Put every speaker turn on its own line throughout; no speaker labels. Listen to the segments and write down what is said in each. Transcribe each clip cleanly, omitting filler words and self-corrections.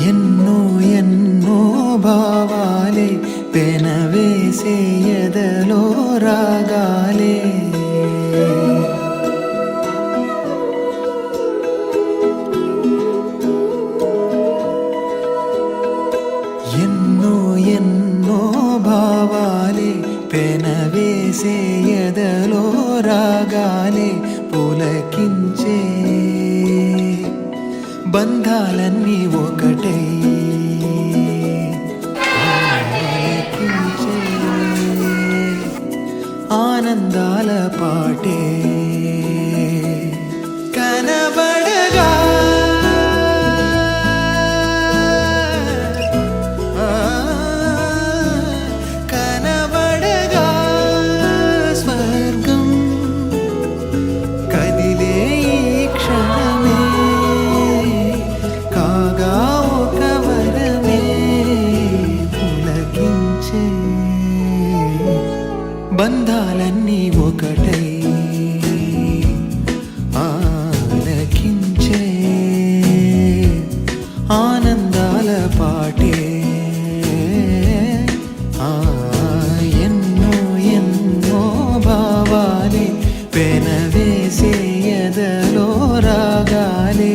ఎన్నో ఎన్నో భావాలే పెనవేసే ఎదలో రాగాలే ఎన్నో ఎన్నో భావాలే పెనవేసే ఎదలో రాగాలే పులకించే బంధాలన్నీ ఒకటై ఆలకించే ఆనందాల పాటే కనబడగా కనబడగా స్వర్గం కదిలే ఈ క్షణమే కాగా ఒక వరమే పులకించే బంధాలన్నీ ఒకటై ఆలకించే ఆనందాల పాటే ఎన్నో ఎన్నో భావాలే పెనవేసే ఎదలో రాగాలే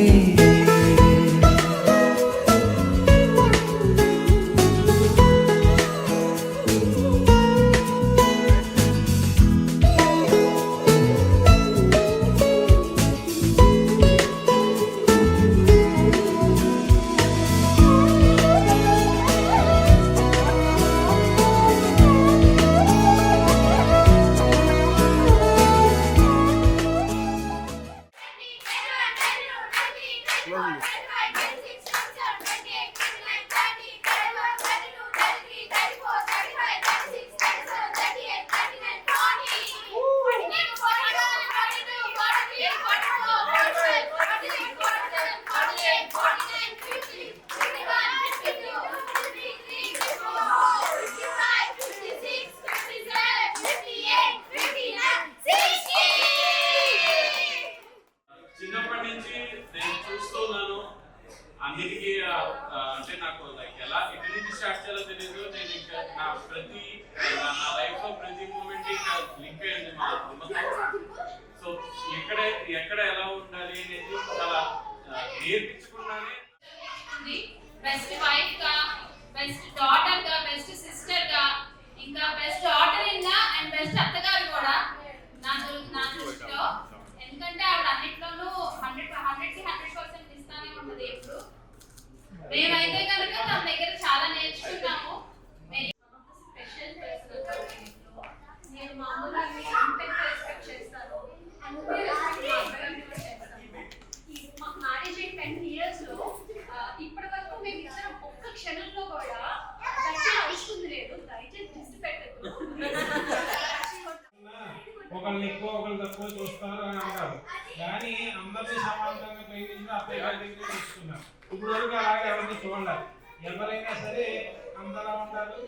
అన్నిటికీ అంటే నాకు లైక్ ఎలా ఎక్కడి నుంచి స్టార్ట్ చేయాలో తెలియదు. నేను ఇంకా నా లైఫ్లో ప్రతి మూమెంట్ ఇంకా లింక్ అయింది మా అమ్మతో. సో ఎక్కడ ఎలా ఉండాలి అనేది చాలా నేర్పించుకున్నానే.
బెస్ట్ వైఫ్ గా, బెస్ట్ డాటర్ గా, బెస్ట్ సిస్టర్ గా, ఇంకా బెస్ట్ డాటర్ ఇన్ గా అండ్ బెస్ట్ అత్తగారు కూడా నా దృష్టిలో. ఎందుకంటే ఆవిడ అన్నిట్లోనూ 100% ఇస్తానే ఉంటుంది ఎప్పుడు. మేమైతే కనుక తన దగ్గర చాలా నేర్చుకున్నాము. స్పెషల్ పర్సన్ నేను మామూలుగా రెస్పెక్ట్ చేస్తాను. మాకు మ్యారేజ్ అయిన 10 years లో ఇప్పటి వరకు మేము ఇద్దరం ఒక్క క్షణంలో కూడా గట్టి అరుచుకుంది లేదు. దయచేసి దృష్టి పెట్టదు.
ఒకళ్ళు ఎక్కువ ఒకళ్ళు తక్కువ చూస్తారు అని అంటారు, కానీ అందరినీ సమానంగా ప్రేమించిన అత్తయ్య గారి దగ్గర తీసుకున్నారు. ఇప్పుడు వరకు అలాగే ఎవరిని చూడాలి. ఎవరైనా సరే అందరూ ఉంటారు,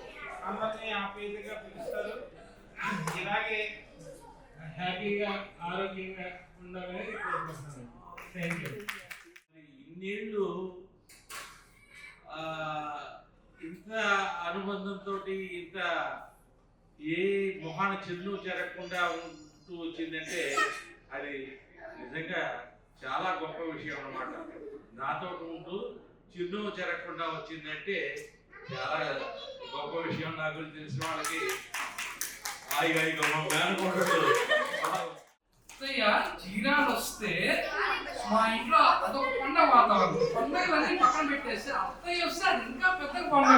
అందరినీ ఆప్యాయతగా పిలుస్తారు. ఇలాగే హ్యాపీగా ఆరోగ్యంగా ఉండాలని కోరుకుంటున్నాను. Thank you.
ఇన్నేళ్ళు ఇంత అనుబంధంతో ఇంత ఏ మొహాన చిరునవ్వు జరగకుండా ఉంటూ వచ్చిందంటే అది నిజంగా చాలా గొప్ప విషయం అన్నమాట. నాతో ఉంటూ చిరునవ్వు జరగకుండా వచ్చిందంటే చాలా గొప్ప విషయం. నా గురించి తెలిసిన వాళ్ళకి హాయిగా మేనకోడలు
చీరాలు వస్తే మా ఇంట్లో అదొక పండుగ వాతావరణం. పండుగలన్నీ పక్కన పెట్టేస్తే అత్తయ్య వస్తే అది ఇంకా పెద్ద పండుగ.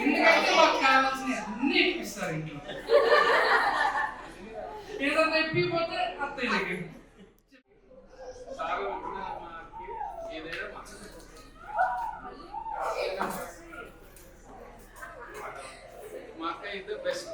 ఎందుకంటే మాకు కావాల్సిన అన్ని ఇప్పిస్తారు ఇంట్లో. ఏదన్నా ఇప్పిపోతే అత్తయ్య దగ్గర
మా అక్క ఇది బెస్ట్.